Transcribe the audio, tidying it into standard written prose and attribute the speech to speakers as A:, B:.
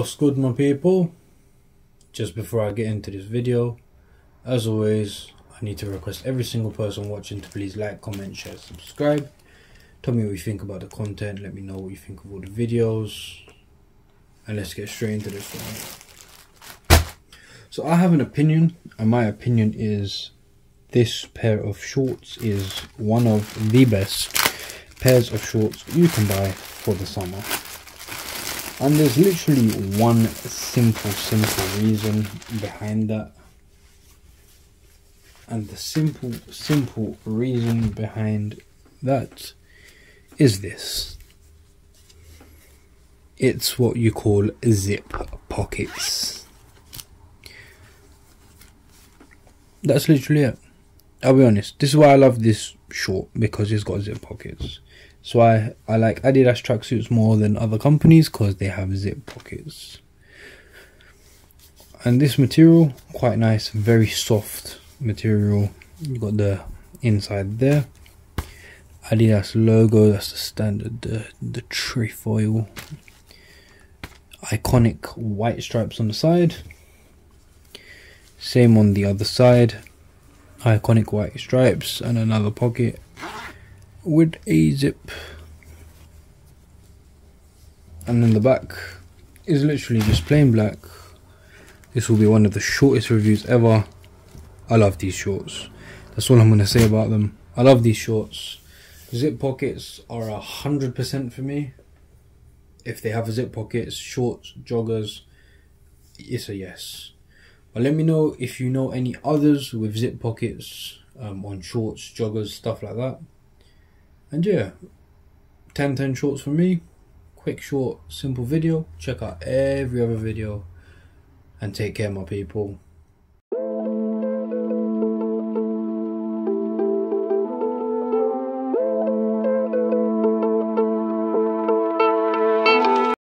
A: What's good, my people? Just before I get into this video, as always, I need to request every single person watching to please like, comment, share, subscribe. Tell me what you think about the content, let me know what you think of all the videos, and let's get straight into this one. So I have an opinion, and my opinion is this pair of shorts is one of the best pairs of shorts you can buy for the summer. And there's literally one simple reason behind that. And the simple reason behind that is this. It's what you call zip pockets. That's literally it. I'll be honest, this is why I love this short, because it's got zip pockets. So I like Adidas tracksuits more than other companies because they have zip pockets. And this material, quite nice, very soft material. You got the inside there. Adidas logo, that's the standard, the trefoil. Iconic white stripes on the side. Same on the other side. Iconic white stripes and another pocket with a zip, and then the back is literally just plain black. This will be one of the shortest reviews ever. I love these shorts. That's all I'm going to say about them. I love these shorts. Zip pockets are 100% for me. If they have a zip pockets, shorts, joggers, it's a yes. But let me know if you know any others with zip pockets on shorts, joggers, stuff like that. And yeah, 10 shorts for me. Quick, short, simple video. Check out every other video. And take care, my people.